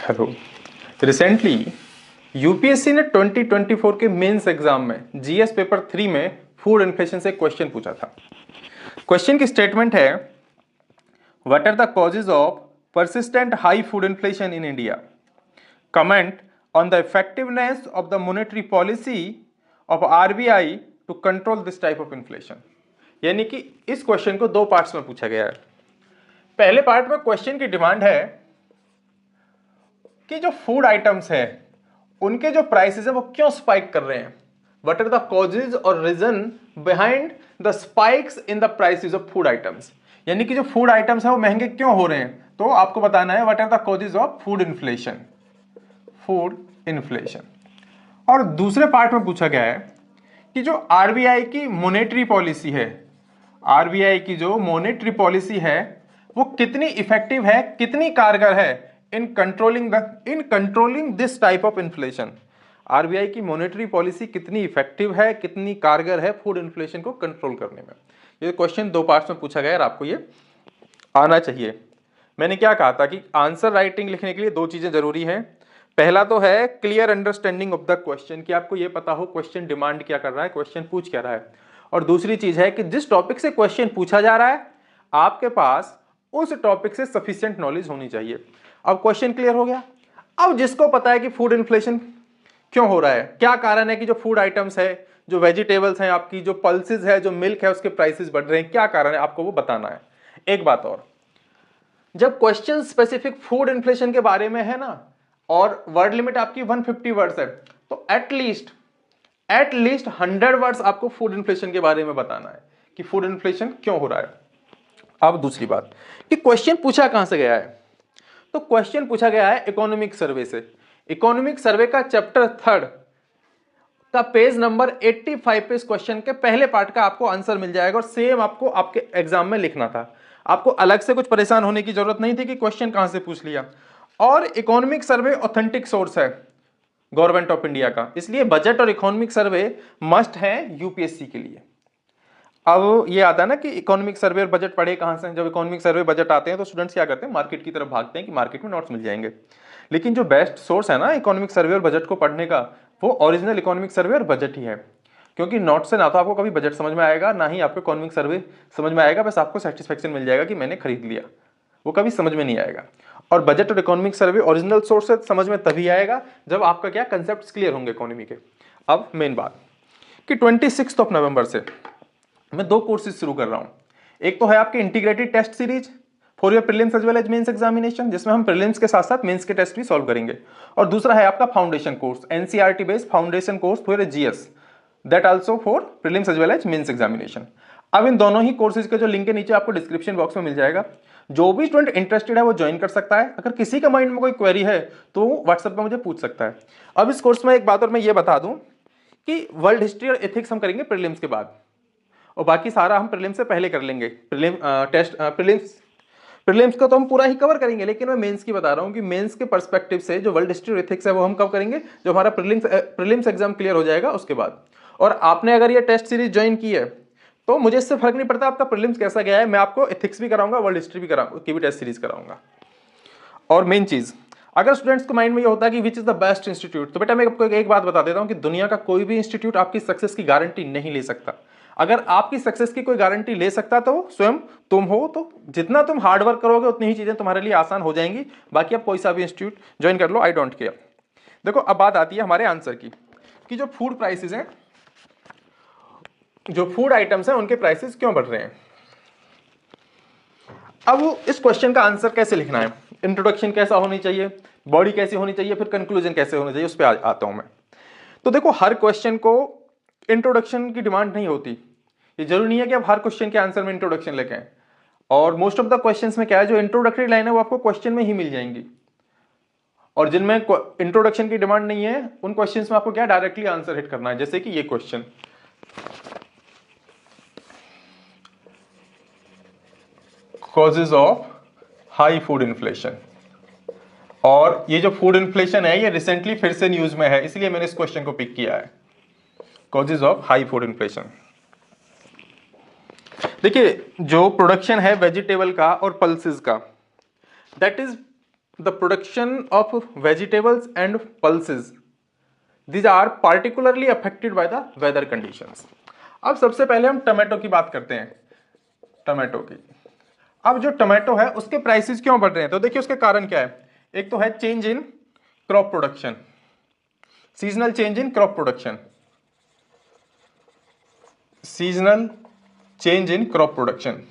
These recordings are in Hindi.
चलो, रिसेंटली यूपीएससी ने 2024 के मेंस एग्जाम में जीएस पेपर 3 में फूड इन्फ्लेशन से क्वेश्चन पूछा था। क्वेश्चन की स्टेटमेंट है, what are the causes of persistent high food inflation in India? Comment on the effectiveness of the monetary policy of RBI to control this type of inflation. यानी कि इस क्वेश्चन को दो पार्ट्स में पूछा गया है। पहले पार्ट में क्वेश्चन की डिमांड है कि जो फूड आइटम्स है उनके जो प्राइसेस है वो क्यों स्पाइक कर रहे हैं। व्हाट आर द कॉजेज और reason behind the spikes in the prices of food items, यानी कि जो फूड आइटम्स है वो महंगे क्यों हो रहे हैं। तो आपको बताना है what are the causes of food inflation. और दूसरे पार्ट में पूछा गया है कि जो आरबीआई की मॉनेटरी पॉलिसी है, आरबीआई की जो मॉनेटरी पॉलिसी है वो कितनी इफेक्टिव है, कितनी कारगर है in controlling this type of inflation. RBI की मॉनेटरी पॉलिसी कितनी इफेक्टिव है, कितनी कारगर है फूड इन्फ्लेशन को कंट्रोल करने में। ये क्वेश्चन दो पार्ट्स में पूछा गया है, आपको ये आना चाहिए। मैंने क्या कहा था कि आंसर राइटिंग लिखने के लिए दो चीजें जरूरी हैं। पहला तो है clear understanding of the question, कि आपको ये पता हो क्वेश्चन डिमांड क्या कर रहा है, क्वेश्चन पूछ क्या रहा है। और दूसरी चीज है कि जिस टॉपिक से क्वेश्चन पूछा जा रहा है आपके पास उस टॉपिक से सफिशिएंट नॉलेज होनी चाहिए। अब क्वेश्चन क्लियर हो गया। अब जिसको पता है कि फूड इन्फ्लेशन क्यों हो रहा है, क्या कारण है कि जो फूड आइटम्स है, जो वेजिटेबल्स हैं, आपकी जो पल्सेस है, जो मिल्क है, उसके प्राइसेस बढ़ रहे हैं, क्या कारण है आपको वो बताना है। एक बात और, जब क्वेश्चन स्पेसिफिक फूड इन्फ्लेशन के बारे में है ना और वर्ड लिमिट आपकी 150 वर्ड्स है, तो एटलीस्ट 100 वर्ड्स आपको फूड इन्फ्लेशन के बारे में बताना है कि फूड इन्फ्लेशन क्यों हो रहा है। अब दूसरी बात कि क्वेश्चन पूछा कहां से गया है, तो क्वेश्चन पूछा गया है इकोनॉमिक सर्वे से। इकोनॉमिक सर्वे का चैप्टर 3 का पेज नंबर 85 पे इस क्वेश्चन के पहले पार्ट का आपको आंसर मिल जाएगा और सेम आपको आपके एग्जाम में लिखना था। आपको अलग से कुछ परेशान होने की जरूरत नहीं थी कि क्वेश्चन कहां से पूछ लिया। और इकोनॉमिक सर्वे ऑथेंटिक सोर्स है गवर्नमेंट ऑफ इंडिया का, इसलिए बजट और इकोनॉमिक सर्वे मस्ट है यूपीएससी के लिए। अब ये आता है ना कि इकोनॉमिक सर्वे और बजट पढ़े कहां से। जब इकोनॉमिक सर्वे बजट आते हैं तो स्टूडेंट्स क्या करते हैं, मार्केट की तरफ भागते हैं कि मार्केट में नोट्स मिल जाएंगे। लेकिन जो बेस्ट सोर्स है ना इकोनॉमिक सर्वे और बजट को पढ़ने का, वो ओरिजिनल इकोनॉमिक सर्वे और बजट ही है। क्योंकि नोट से ना तो आपको कभी बजट समझ में आएगा, ना ही आपको इकोनॉमिक सर्वे समझ में आएगा, बस आपको सेटिस्फेक्शन मिल जाएगा कि मैंने खरीद लिया, वो कभी समझ में नहीं आएगा। और बजट और इकोनॉमिक सर्वे ओरिजिनल सोर्स से समझ में तभी आएगा जब आपका क्या कंसेप्ट क्लियर होंगे इकोनॉमी के। अब मेन बात कि 26 नवंबर से मैं दो कोर्सेज शुरू कर रहा हूं। एक तो है आपके integrated test series for your prelims as well as mains examination, जिसमें हम प्रीलिम्स के साथ साथ मेंस के टेस्ट भी सॉल्व करेंगे। और दूसरा है आपका foundation course, NCERT based foundation course for GS, that also for prelims as well as mains examination. अब इन दोनों ही कोर्सेज के जो लिंक है नीचे आपको डिस्क्रिप्शन बॉक्स में मिल जाएगा। जो भी स्टूडेंट इंटरेस्टेड है वो ज्वाइन कर सकता है। अगर किसी के माइंड में कोई क्वेरी है तो व्हाट्सएप पे मुझे पूछ सकता है। अब इस कोर्स में एक बात और मैं ये बता दूं कि वर्ल्ड हिस्ट्री और एथिक्स हम करेंगे प्रीलिम्स के बाद, और बाकी सारा हम प्रीलिम्स से पहले कर लेंगे। प्रीलिम्स का तो हम पूरा ही कवर करेंगे, लेकिन मैं मेंस की बता रहा हूं कि मेंस के पर्सपेक्टिव से जो वर्ल्ड हिस्ट्री और एथिक्स है वो हम कब करेंगे, जब हमारा प्रीलिम्स एग्जाम क्लियर हो जाएगा उसके बाद। और आपने अगर ये टेस्ट सीरीज ज्वाइन की है तो मुझे इससे फर्क नहीं पड़ता आपका प्रीलिम्स कैसा गया है, मैं आपको एथिक्स भी कराऊंगा, वर्ल्ड हिस्ट्री भी कराऊंगा, की भी टेस्ट सीरीज कराऊंगा। और मेन चीज, अगर स्टूडेंट्स के माइंड में ये होता है कि which is the best institute, तो बेटा मैं आपको एक बात बता देता हूं कि दुनिया का कोई भी इंस्टीट्यूट आपकी सक्सेस की गारंटी नहीं ले सकता। अगर आपकी सक्सेस की कोई गारंटी ले सकता तो स्वयं तुम हो। तो जितना तुम हार्डवर्क करोगे उतनी ही चीजें तुम्हारे लिए आसान हो जाएंगी। बाकी आप कोई सा भी इंस्टीट्यूट ज्वाइन कर लो, आई डोंट केयर। देखो अब बात आती है हमारे आंसर की कि जो फूड प्राइसेस हैं, जो फूड आइटम्स हैं, उनके प्राइसेस क्यों बढ़ रहे हैं। अब इस क्वेश्चन का आंसर कैसे लिखना है, इंट्रोडक्शन कैसा होनी चाहिए, बॉडी कैसी होनी चाहिए, फिर कंक्लूजन कैसे होनी चाहिए, उस पर आता हूं मैं। तो देखो हर क्वेश्चन को इंट्रोडक्शन की डिमांड नहीं होती। ये जरूरी नहीं है कि आप हर क्वेश्चन के आंसर में इंट्रोडक्शन लेके आए। और मोस्ट ऑफ द क्वेश्चंस में क्या है, जो इंट्रोडक्टरी लाइन है वो आपको क्वेश्चन में ही मिल जाएंगी। और जिनमें इंट्रोडक्शन की डिमांड नहीं है उन क्वेश्चंस में आपको क्या डायरेक्टली आंसर हिट करना है। जैसे कि ये question, causes of high food inflation. और ये जो फूड इन्फ्लेशन है ये रिसेंटली फिर से न्यूज में है, इसलिए मैंने इस क्वेश्चन को पिक किया है, causes of high food inflation. देखिए जो प्रोडक्शन है वेजिटेबल का और पल्सेस का, that is the production of vegetables and pulses, these are particularly affected by the weather conditions. अब सबसे पहले हम टमाटो की बात करते हैं, टमाटो की। अब जो टमाटो है उसके प्राइसेस क्यों बढ़ रहे हैं, तो देखिए उसके कारण क्या है। एक तो है change in crop production, seasonal change in crop production, seasonal change in crop production.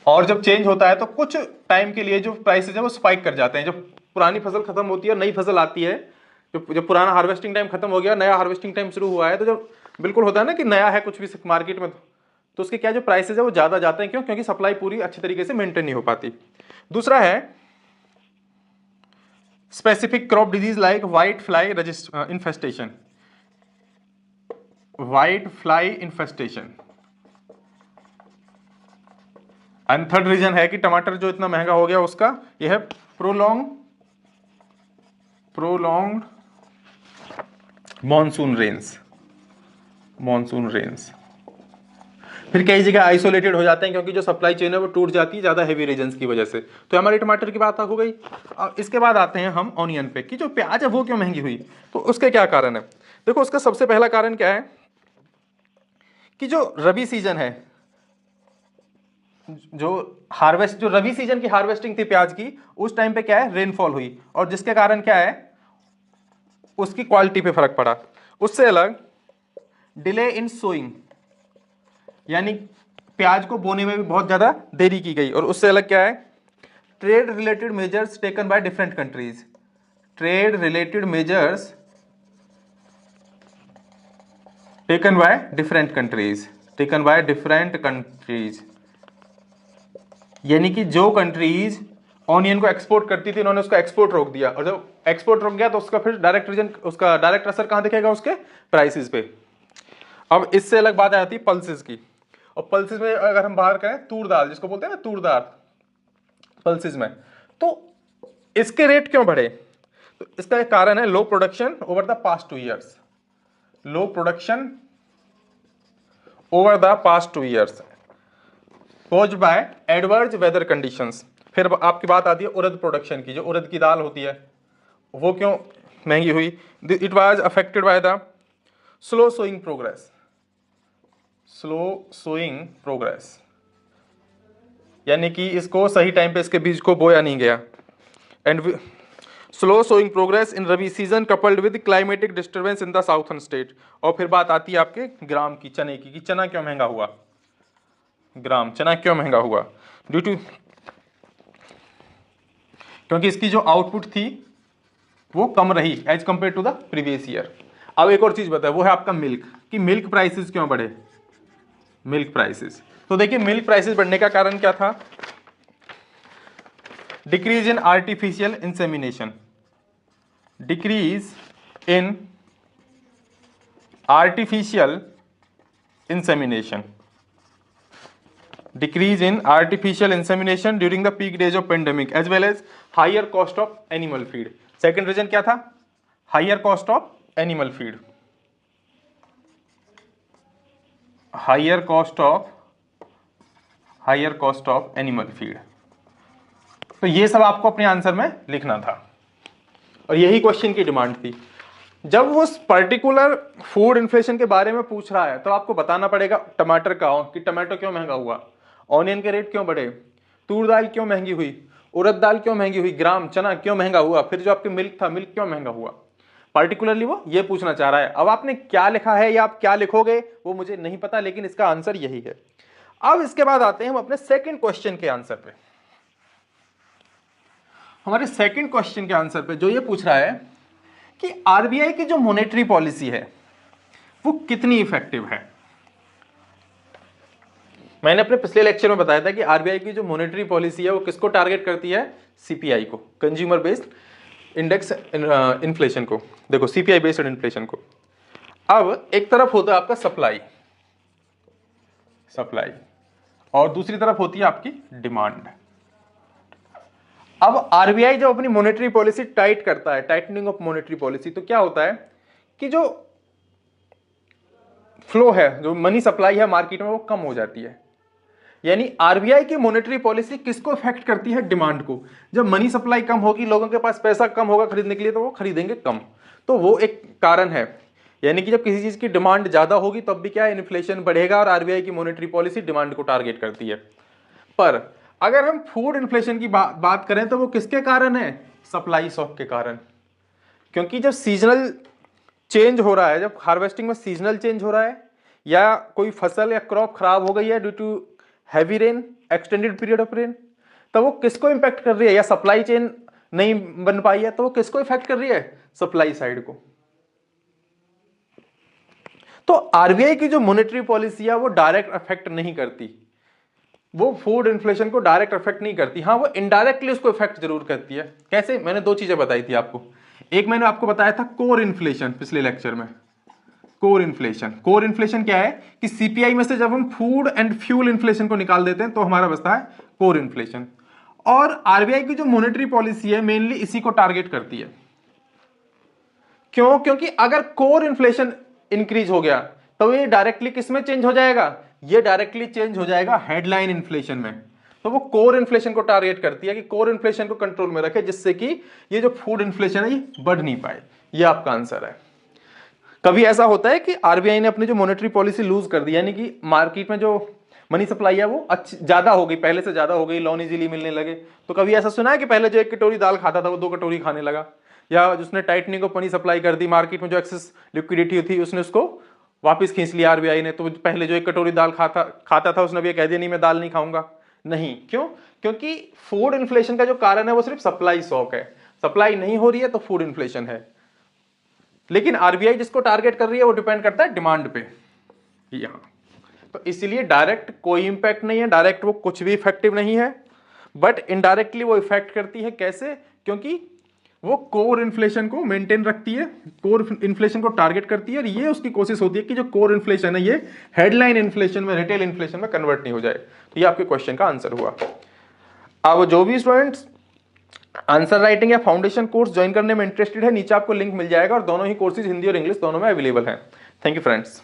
और जब चेंज होता है तो कुछ टाइम के लिए जो प्राइसेस है वो स्पाइक कर जाते हैं। जब पुरानी फसल खत्म होती है और नई फसल आती है, जब पुराना हार्वेस्टिंग टाइम खत्म हो गया, नया हार्वेस्टिंग टाइम शुरू हुआ है, तो जब बिल्कुल होता है ना कि नया है कुछ भी मार्केट में, तो उसके क्या जो प्राइसेस है वो ज्यादा जाते हैं। क्यों? क्योंकि सप्लाई पूरी अच्छी तरीके से मेंटेन नहीं हो पाती। दूसरा है specific crop disease like white fly infestation, white fly infestation. And third reason है कि टमाटर जो इतना महंगा हो गया उसका यह है prolong monsoon rains, monsoon rains. फिर कई जगह आइसोलेटेड हो जाते हैं क्योंकि जो सप्लाई चेन है वो टूट जाती है ज्यादा हेवी रीजन्स की वजह से। तो हमारी टमाटर की बात हो गई। अब इसके बाद आते हैं हम ऑनियन पे कि जो प्याज है वो क्यों महंगी हुई, तो उसके क्या कारण है। देखो उसका सबसे पहला कारण क्या है कि जो रबी सीजन है, जो रबी सीजन की हार्वेस्टिंग थी प्याज की, उस टाइम पे क्या है रेनफॉल हुई, और जिसके कारण क्या है उसकी क्वालिटी पे फर्क पड़ा। उससे अलग डिले इन सोइंग, यानी प्याज को बोने में भी बहुत ज्यादा देरी की गई। और उससे अलग क्या है trade related measures taken by different countries, trade related measures taken by different countries, taken by different countries. यानी कि जो कंट्रीज ऑनियन को एक्सपोर्ट करती थी उन्होंने उसका एक्सपोर्ट रोक दिया, और जब एक्सपोर्ट रुक गया तो उसका फिर डायरेक्ट असर कहां दिखेगा उसके प्राइसेस पे। अब इससे अलग बात आती है पल्सेस की, और पल्सेस में अगर हम बाहर करें तूर दाल, जिसको बोलते हैं ना तूर दाल, पल्सेस में, तो इसके रेट क्यों बढ़े, तो इसका एक कारण है low production over the past 2 years, low production over the past 2 years caused by adverse weather conditions. फिर आपकी बात आती है उड़द प्रोडक्शन की, जो उड़द की दाल होती है वो क्यों महंगी हुई। It was affected by the slow sowing progress, slow sowing progress, यानी कि इसको सही टाइम पे इसके बीज को बोया नहीं गया। And slow sowing progress in rabi season coupled with climatic disturbance in the southern state. और फिर बात आती है आपके ग्राम की, चने की, कि चना क्यों महंगा हुआ, ग्राम चना क्यों महंगा हुआ, ड्यू टू क्योंकि इसकी जो आउटपुट थी वो कम रही as compare to the previous year. अब एक और चीज बताए, वो है आपका मिल्क, कि मिल्क प्राइसेस क्यों बढ़े, मिल्क प्राइसेस। तो देखिए मिल्क प्राइसेस बढ़ने का कारण क्या था, decrease in artificial insemination, decrease in artificial insemination, decrease in artificial insemination during the peak days of pandemic as well as higher cost of animal feed। second reason क्या था, higher cost of animal feed, higher cost of animal feed। तो ये सब आपको अपने आंसर में लिखना था, और यही क्वेश्चन की डिमांड थी। जब वो पर्टिकुलर फूड इन्फ्लेशन के बारे में पूछ रहा है तो आपको बताना पड़ेगा टमाटर का, कि टमाटो क्यों महंगा हुआ, ऑनियन के रेट क्यों बढ़े, तूर दाल क्यों महंगी हुई, उड़द दाल क्यों महंगी हुई, ग्राम चना क्यों महंगा हुआ, फिर जो आपके मिल्क था मिल्क क्यों महंगा हुआ। पर्टिकुलरली वो ये पूछना चाह रहा है। अब आपने क्या लिखा है या आप क्या लिखोगे वो मुझे नहीं पता, लेकिन इसका आंसर यही है। अब इसके बाद आते हैं हम अपने सेकंड क्वेश्चन के आंसर पे। हमारे सेकंड क्वेश्चन के आंसर पे जो ये पूछ रहा है कि आरबीआई की जो मॉनेटरी पॉलिसी है वो कितनी इफेक्टिव है। मैंने अपने पिछले लेक्चर में बताया था कि आरबीआई की जो मॉनेटरी पॉलिसी है वो किसको टारगेट करती है, सीपीआई को, कंज्यूमर बेस्ड इंडेक्स इन्फ्लेशन को। देखो सीपीआई बेस्ड इन्फ्लेशन को। अब एक तरफ होता है आपका सप्लाई, सप्लाई, और दूसरी तरफ होती है आपकी डिमांड। अब आरबीआई जब अपनी मॉनेटरी पॉलिसी टाइट करता है, टाइटनिंग ऑफ मॉनेटरी पॉलिसी, तो क्या होता है कि जो फ्लो है, जो मनी सप्लाई है मार्केट में वो कम हो जाती है। यानी आरबीआई की मॉनेटरी पॉलिसी किसको इफेक्ट करती है? डिमांड को। जब मनी सप्लाई कम होगी, लोगों के पास पैसा कम होगा खरीदने के लिए, तो वो खरीदेंगे कम। तो वो एक कारण है। यानी कि जब किसी चीज की डिमांड ज्यादा होगी तब भी क्या है, इन्फ्लेशन बढ़ेगा, और आरबीआई की मॉनेटरी पॉलिसी डिमांड को टारगेट करती है। पर अगर हम फूड इन्फ्लेशन की बात करें तो वो किसके कारण है? सप्लाई शॉक के कारण। क्योंकि जब सीजनल चेंज हो रहा है, जब हार्वेस्टिंग में सीजनल चेंज हो रहा है, या कोई फसल या क्रॉप खराब हो गई है due to heavy rain, extended period of rain, तो वो किसको इंपैक्ट कर रही है? या सप्लाई चेन नहीं बन पाई है तो वो किसको इफेक्ट कर रही है? सप्लाई साइड को। तो आरबीआई की जो मॉनेटरी पॉलिसी है वो डायरेक्ट अफेक्ट नहीं करती, वो फूड इन्फ्लेशन को डायरेक्ट अफेक्ट नहीं करती। हाँ, वो इनडायरेक्टली उसको इफेक्ट जरूर करती है। कैसे? मैंने दो चीजें बताई थी आपको। एक मैंने आपको बताया था कोर इन्फ्लेशन पिछले लेक्चर में। कोर इन्फ्लेशन, कोर इन्फ्लेशन क्या है कि सीपीआई में से जब हम फूड एंड फ्यूल इन्फ्लेशन को निकाल देते हैं तो हमारा बचता है कोर इन्फ्लेशन। और आरबीआई की जो मॉनेटरी पॉलिसी है मेनली इसी को टारगेट करती है। क्यों? क्योंकि अगर कोर इन्फ्लेशन इंक्रीज हो गया तो ये डायरेक्टली किस में चेंज हो जाएगा? ये डायरेक्टली चेंज हो जाएगा हेडलाइन इन्फ्लेशन में। तो वो कोर इन्फ्लेशन को टारगेट करती है कि कोर इन्फ्लेशन को कंट्रोल में रखे, जिससे कि ये जो फूड इन्फ्लेशन है ये बढ़ नहीं पाए। ये आपका आंसर है। कभी ऐसा होता है कि आरबीआई ने अपनी जो मॉनेटरी पॉलिसी लूज कर दी, यानी कि मार्केट में जो मनी सप्लाई है वो अच्छी ज्यादा हो गई, पहले से ज्यादा हो गई, लोन इजीली मिलने लगे। तो कभी ऐसा सुना है कि पहले जो 1 कटोरी दाल खाता था वो 2 कटोरी खाने लगा? या जिसने टाइटनिंग ऑफ मनी सप्लाई कर दी, मार्केट में जो एक्सेस लिक्विडिटी थी उसने उसको वापस खींच लिया आरबीआई ने, तो पहले जो 1 कटोरी दाल खाता था उसने भी कह दिया नहीं मैं दाल नहीं खाऊंगा। नहीं, क्यों? क्योंकि फूड इन्फ्लेशन का जो कारण है वो सिर्फ सप्लाई शॉक है। सप्लाई नहीं हो रही है तो फूड इन्फ्लेशन है। लेकिन आरबीआई जिसको टारगेट कर रही है वो डिपेंड करता है डिमांड पे। यहां तो इसीलिए डायरेक्ट कोई इंपैक्ट नहीं है, डायरेक्ट वो कुछ भी इफेक्टिव नहीं है, बट इनडायरेक्टली वो इफेक्ट करती है। कैसे? क्योंकि वो कोर इन्फ्लेशन को मेंटेन रखती है, कोर इन्फ्लेशन को टारगेट करती है, और ये उसकी कोशिश होती है कि जो कोर इन्फ्लेशन है ये हेडलाइन इन्फ्लेशन में, रिटेल इन्फ्लेशन में कन्वर्ट नहीं हो जाए। तो ये आपके क्वेश्चन का आंसर हुआ। अब जो भी स्टूडेंट्स आंसर राइटिंग या फाउंडेशन कोर्स ज्वाइन करने में इंटरेस्टेड है, नीचे आपको लिंक मिल जाएगा, और दोनों ही कोर्सेज हिंदी और इंग्लिश दोनों में अवेलेबल हैं। Thank you friends.